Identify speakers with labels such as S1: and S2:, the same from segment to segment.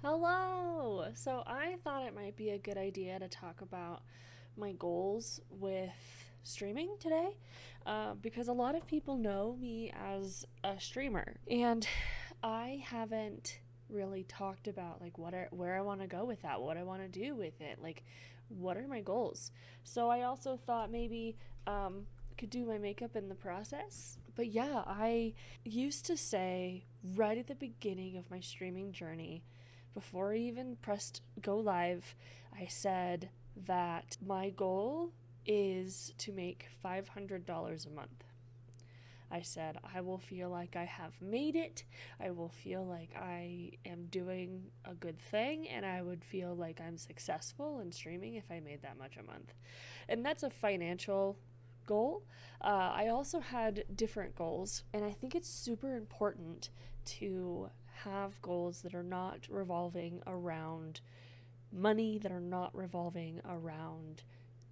S1: Hello! So I thought it might be a good idea to talk about my goals with streaming today because a lot of people know me as a streamer, and I haven't really talked about like where I want to go with that, what I want to do with it, like what are my goals. So I also thought maybe could do my makeup in the process. But yeah, I used to say right at the beginning of my streaming journey, before I even pressed go live, I said that my goal is to make $500 a month. I said, I will feel like I have made it. I will feel like I am doing a good thing, and I would feel like I'm successful in streaming if I made that much a month. And that's a financial goal. I also had different goals, and I think it's super important to have goals that are not revolving around money, that are not revolving around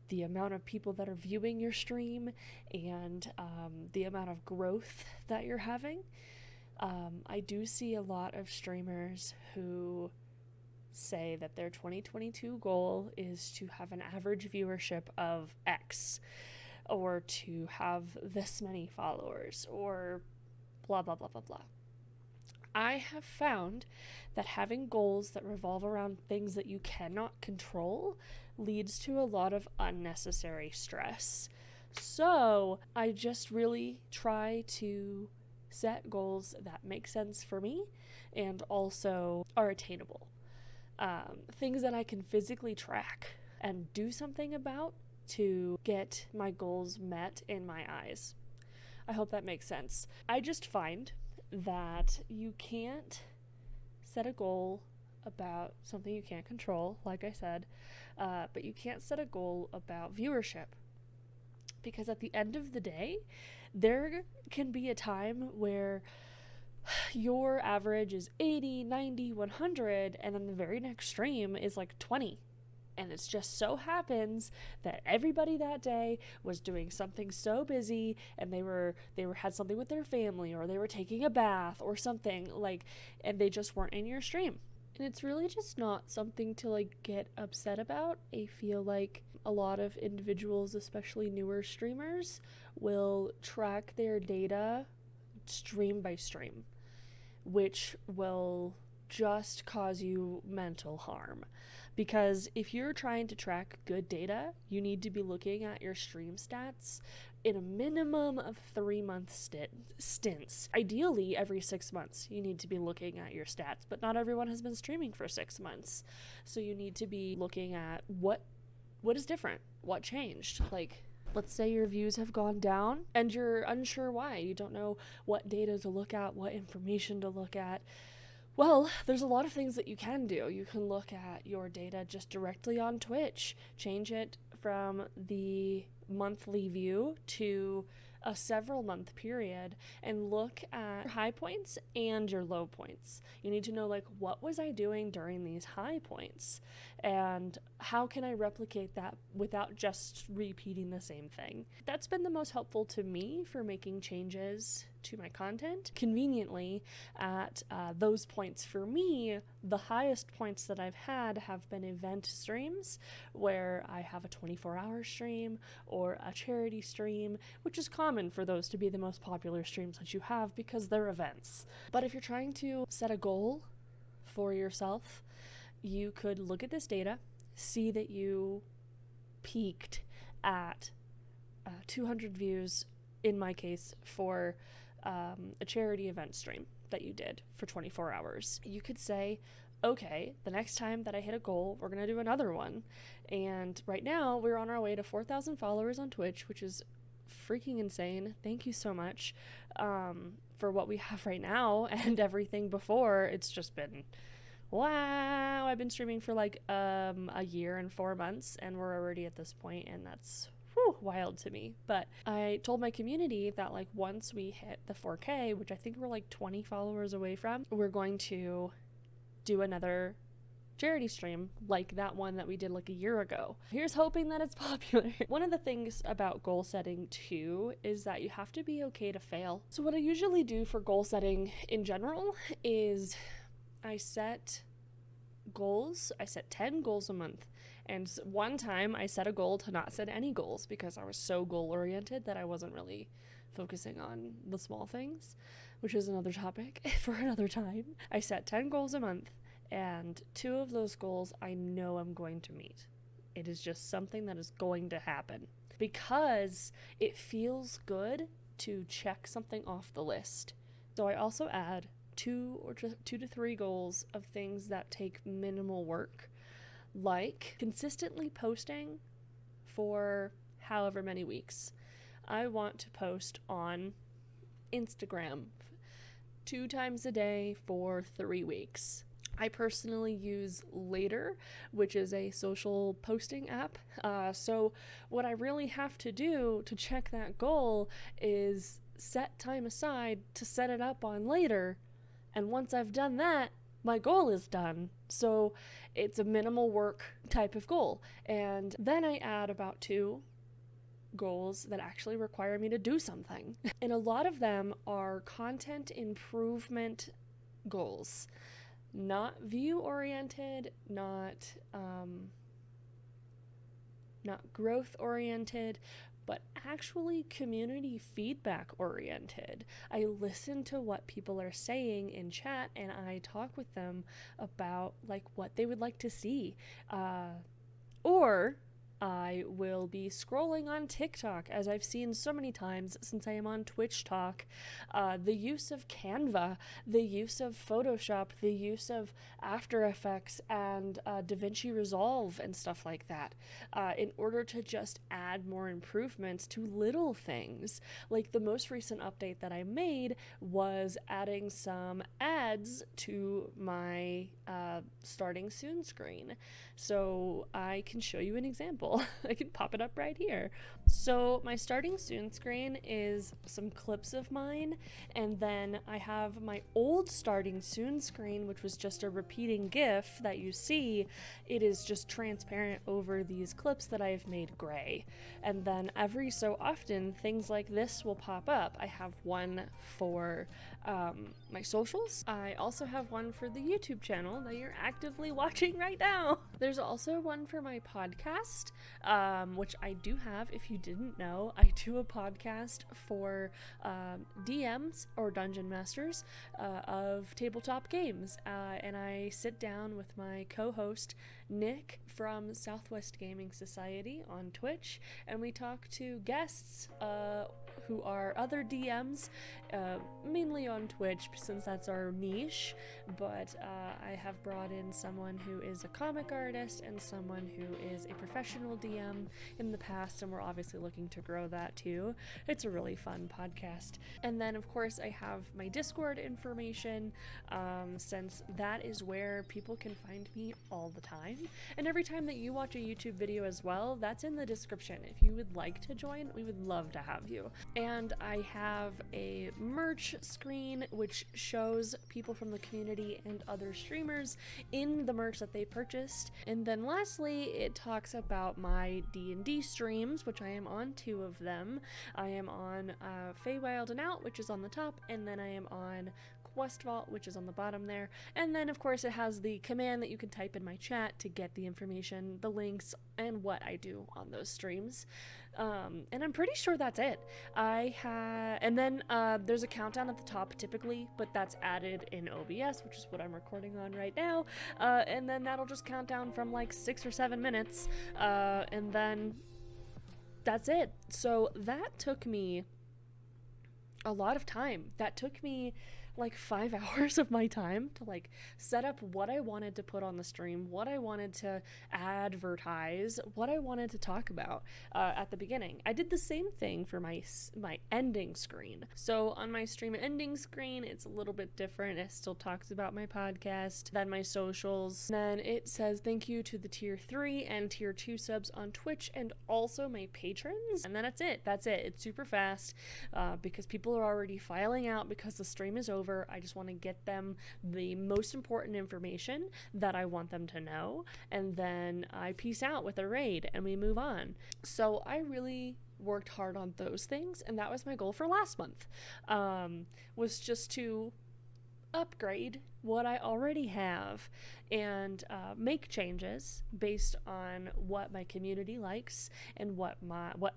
S1: the amount of people that are viewing your stream and the amount of growth that you're having. I do see a lot of streamers who say that their 2022 goal is to have an average viewership of X, or to have this many followers, or blah, blah, blah, blah, blah. I have found that having goals that revolve around things that you cannot control leads to a lot of unnecessary stress. So I just really try to set goals that make sense for me and also are attainable. Things that I can physically track and do something about to get my goals met in my eyes. I hope that makes sense. I just find that you can't set a goal about something you can't control, like I said, but you can't set a goal about viewership. Because at the end of the day, there can be a time where your average is 80, 90, 100, and then the very next stream is like 20. And it just so happens that everybody that day was doing something so busy, and they were had something with their family, or they were taking a bath or something, like, and they just weren't in your stream. And it's really just not something to like get upset about. I feel like a lot of individuals, especially newer streamers, will track their data stream by stream, which will just cause you mental harm. Because if you're trying to track good data, you need to be looking at your stream stats in a minimum of 3-month stints. Ideally, every 6 months, you need to be looking at your stats, but not everyone has been streaming for 6 months. So you need to be looking at what is different, what changed. Like, let's say your views have gone down and you're unsure why. You don't know what data to look at, what information to look at. Well, there's a lot of things that you can do. You can look at your data just directly on Twitch, change it from the monthly view to a several month period, and look at your high points and your low points. You need to know, like, what was I doing during these high points, and how can I replicate that without just repeating the same thing. That's been the most helpful to me for making changes to my content. Conveniently, at those points for me, the highest points that I've had have been event streams, where I have a 24-hour stream or a charity stream, which is common for those to be the most popular streams that you have because they're events. But if you're trying to set a goal for yourself, you could look at this data, see that you peaked at 200 views, in my case, for a charity event stream that you did for 24 hours. You could say, okay, the next time that I hit a goal, we're going to do another one. And right now, we're on our way to 4,000 followers on Twitch, which is freaking insane. Thank you so much for what we have right now, and everything before. It's just been wow. I've been streaming for like a year and 4 months, and we're already at this point, and that's wild to me. But I told my community that, like, once we hit the 4K, which I think we're like 20 followers away from, we're going to do another charity stream like that one that we did like a year ago. Here's hoping that it's popular. One of the things about goal setting too is that you have to be okay to fail. So what I usually do for goal setting in general is I set goals. I set 10 goals a month. And one time I set a goal to not set any goals because I was so goal oriented that I wasn't really focusing on the small things, which is another topic for another time. I set 10 goals a month, and 2 of those goals I know I'm going to meet. It is just something that is going to happen because it feels good to check something off the list. So I also add 2 to 3 goals of things that take minimal work, like consistently posting for however many weeks. I want to post on Instagram 2 times a day for 3 weeks. I personally use Later, which is a social posting app. So what I really have to do to check that goal is set time aside to set it up on Later. And once I've done that, my goal is done. So it's a minimal work type of goal. And then I add about 2 goals that actually require me to do something. And a lot of them are content improvement goals. Not view oriented, not growth oriented, but actually community feedback oriented. I listen to what people are saying in chat and I talk with them about like what they would like to see. Or I will be scrolling on TikTok, as I've seen so many times since I am on Twitch Talk. The use of Canva, the use of Photoshop, the use of After Effects and DaVinci Resolve and stuff like that, in order to just add more improvements to little things. Like the most recent update that I made was adding some ads to my starting soon screen. So I can show you an example. I can pop it up right here. So my starting soon screen is some clips of mine, and then I have my old starting soon screen, which was just a repeating GIF that you see. It is just transparent over these clips that I've made gray. And then every so often, things like this will pop up. I have one for my socials. I also have one for the YouTube channel that you're actively watching right now. There's also one for my podcast, which I do have. If you didn't know, I do a podcast for DMs or dungeon masters of tabletop games, and I sit down with my co-host Nick from Southwest Gaming Society on Twitch, and we talk to guests who are other DMs, mainly on Twitch since that's our niche, but I have brought in someone who is a comic artist and someone who is a professional DM in the past, and we're obviously looking to grow that too. It's a really fun podcast. And then of course I have my Discord information, since that is where people can find me all the time. And every time that you watch a YouTube video as well, that's in the description. If you would like to join, we would love to have you. And I have a merch screen which shows people from the community and other streamers in the merch that they purchased. And then lastly, it talks about my D&D streams, which I am on 2 of them. I am on Feywild and Out, which is on the top, and then I am on Quest Vault, which is on the bottom there. And then of course it has the command that you can type in my chat to get the information, the links, and what I do on those streams. And I'm pretty sure that's it. And then there's a countdown at the top typically, but that's added in OBS, which is what I'm recording on right now. And then that'll just count down from like 6 or 7 minutes. And then that's it. So that took me a lot of time. That took me like 5 hours of my time to like set up what I wanted to put on the stream, what I wanted to advertise, what I wanted to talk about at the beginning. I did the same thing for my ending screen. So on my stream ending screen, it's a little bit different. It still talks about my podcast, then my socials. Then it says thank you to the tier 3 and tier 2 subs on Twitch and also my patrons. And then that's it. That's it. It's super fast because people are already filing out because the stream is over. I just want to get them the most important information that I want them to know, and then I peace out with a raid and we move on. So I really worked hard on those things, and that was my goal for last month, was just to upgrade what I already have and make changes based on what my community likes and what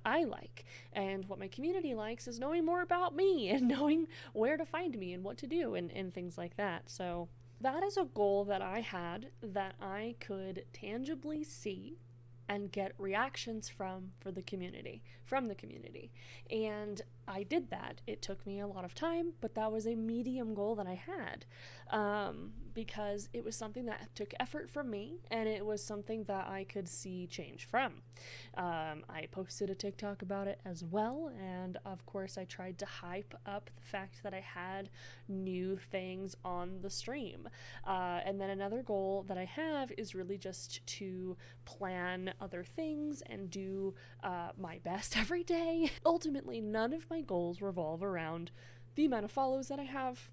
S1: I like. And what my community likes is knowing more about me and knowing where to find me and what to do and things like that. So that is a goal that I had that I could tangibly see and get reactions from the community. And I did that. It took me a lot of time, but that was a medium goal that I had, because it was something that took effort from me, and it was something that I could see change from. I posted a TikTok about it as well, and of course I tried to hype up the fact that I had new things on the stream. And then another goal that I have is really just to plan other things and do my best every day. Ultimately, none of my goals revolve around the amount of follows that I have,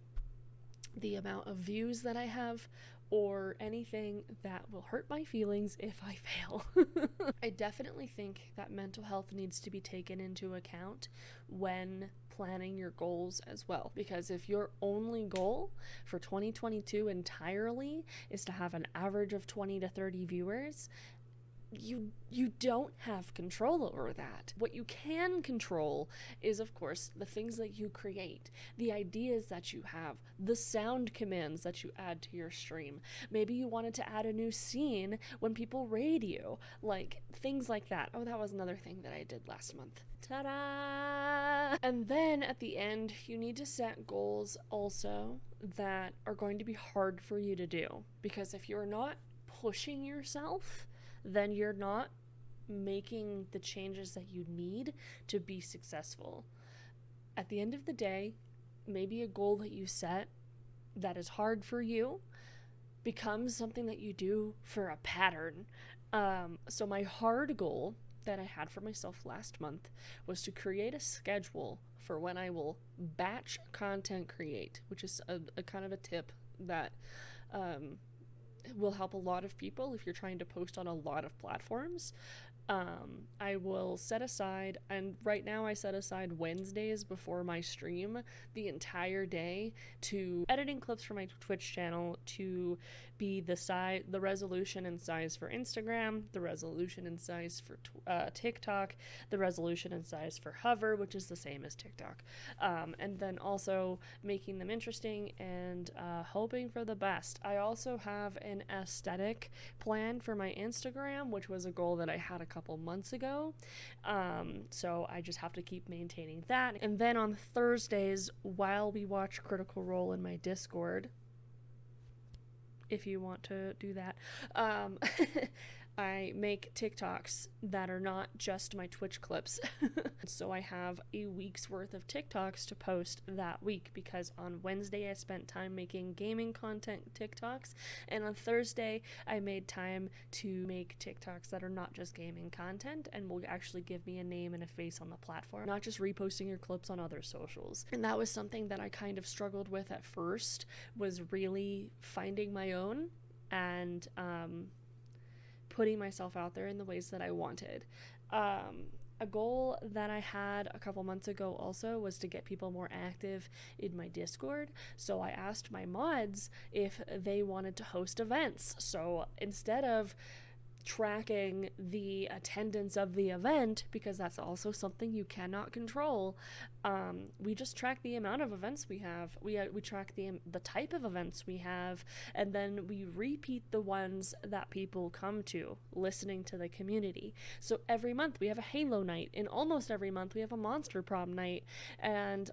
S1: the amount of views that I have, or anything that will hurt my feelings if I fail. I definitely think that mental health needs to be taken into account when planning your goals as well, because if your only goal for 2022 entirely is to have an average of 20 to 30 viewers, you don't have control over that. What you can control is, of course, the things that you create, the ideas that you have, the sound commands that you add to your stream. Maybe you wanted to add a new scene when people raid you, like things like that. Oh, that was another thing that I did last month. Ta-da! And then at the end, you need to set goals also that are going to be hard for you to do, because if you're not pushing yourself, then you're not making the changes that you need to be successful. At the end of the day, maybe a goal that you set that is hard for you becomes something that you do for a pattern. So my hard goal that I had for myself last month was to create a schedule for when I will batch content create, which is a kind of a tip that will help a lot of people if you're trying to post on a lot of platforms. I will set aside, and right now I set aside Wednesdays before my stream the entire day to editing clips for my Twitch channel, to be the resolution and size for Instagram, the resolution and size for TikTok, the resolution and size for Hover, which is the same as TikTok, and then also making them interesting and hoping for the best. I also have an aesthetic plan for my Instagram, which was a goal that I had a couple months ago, so I just have to keep maintaining that. And then on Thursdays, while we watch Critical Role in my Discord, if you want to do that, I make TikToks that are not just my Twitch clips. So I have a week's worth of TikToks to post that week, because on Wednesday I spent time making gaming content TikToks, and on Thursday I made time to make TikToks that are not just gaming content and will actually give me a name and a face on the platform, not just reposting your clips on other socials. And that was something that I kind of struggled with at first, was really finding my own and putting myself out there in the ways that I wanted. A goal that I had a couple months ago also was to get people more active in my Discord. So I asked my mods if they wanted to host events. So instead of tracking the attendance of the event, because that's also something you cannot control, we just track the amount of events we have. We track the type of events we have, and then we repeat the ones that people come to, listening to the community. So every month we have a Halo night, and almost every month we have a Monster Prom night, and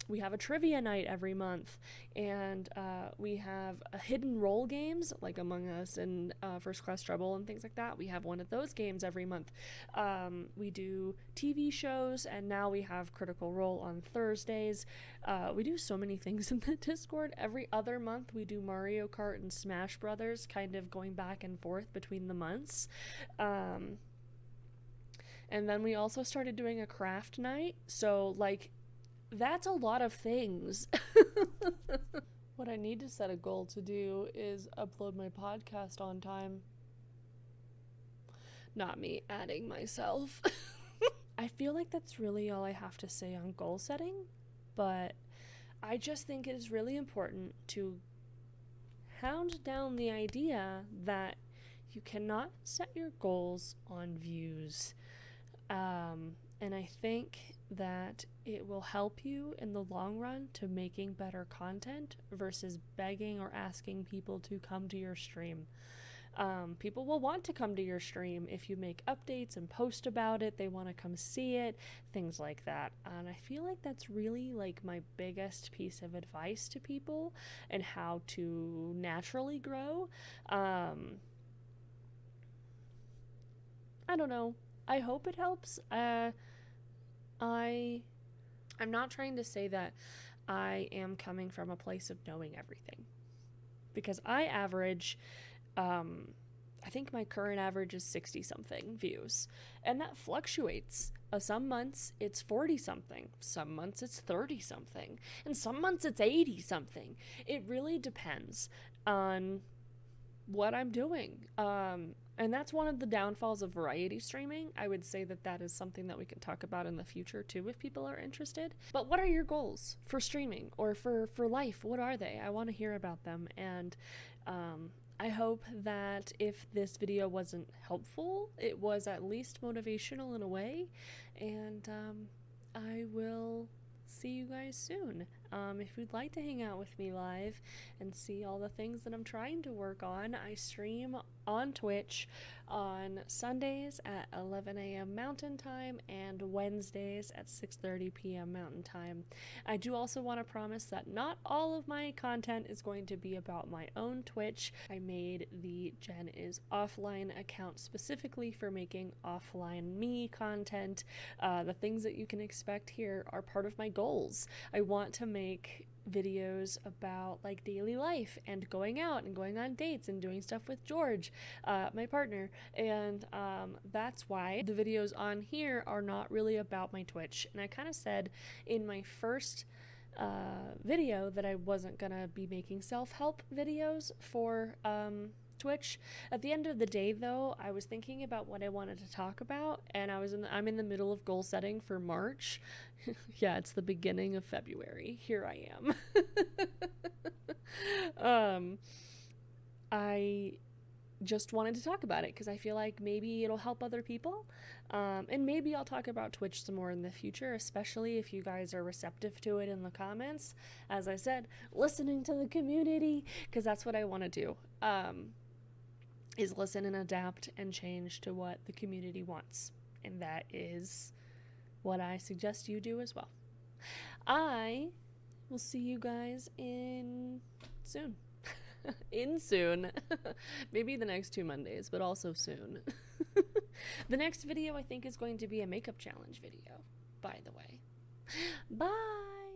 S1: we have a trivia night every month, and we have hidden role games like Among Us and First Class Trouble and things like that. We have one of those games every month. We do TV shows, and now we have Critical Role on Thursdays. We do so many things in the Discord. Every other month we do Mario Kart and Smash Brothers, kind of going back and forth between the months. And then we also started doing a craft night. So, like, that's a lot of things. What I need to set a goal to do is upload my podcast on time. Not me adding myself. I feel like that's really all I have to say on goal setting, but I just think it is really important to hound down the idea that you cannot set your goals on views. And I think that it will help you in the long run to making better content versus begging or asking people to come to your stream. People will want to come to your stream if you make updates and post about it. They want to come see it, things like that. And I feel like that's really like my biggest piece of advice to people and how to naturally grow. I don't know. I hope it helps. I'm not trying to say that I am coming from a place of knowing everything, because I average, I think my current average is 60 something views, and that fluctuates. Some months it's 40 something, some months it's 30 something, and some months it's 80 something. It really depends on what I'm doing. And that's one of the downfalls of variety streaming. I would say that that is something that we can talk about in the future too if people are interested. But what are your goals for streaming or for life? What are they? I want to hear about them. And I hope that if this video wasn't helpful, it was at least motivational in a way. And I will see you guys soon. If you'd like to hang out with me live and see all the things that I'm trying to work on, I stream on Twitch on Sundays at 11 a.m. Mountain Time and Wednesdays at 6:30 p.m. Mountain Time. I do also want to promise that not all of my content is going to be about my own Twitch. I made the Jen is Offline account specifically for making offline me content. The things that you can expect here are part of my goals. I want to make videos about like daily life and going out and going on dates and doing stuff with George, my partner, and that's why the videos on here are not really about my Twitch. And I kind of said in my first video that I wasn't gonna be making self-help videos for Twitch. At the end of the day though, I was thinking about what I wanted to talk about, and I'm in the middle of goal setting for March. Yeah, it's the beginning of February. Here I am. I just wanted to talk about it because I feel like maybe it'll help other people. And maybe I'll talk about Twitch some more in the future, especially if you guys are receptive to it in the comments. As I said, listening to the community, because that's what I want to do. Is listen and adapt and change to what the community wants. And that is what I suggest you do as well. I will see you guys in soon. Soon. Maybe the next 2 Mondays, but also soon. The next video I think is going to be a makeup challenge video, by the way. Bye!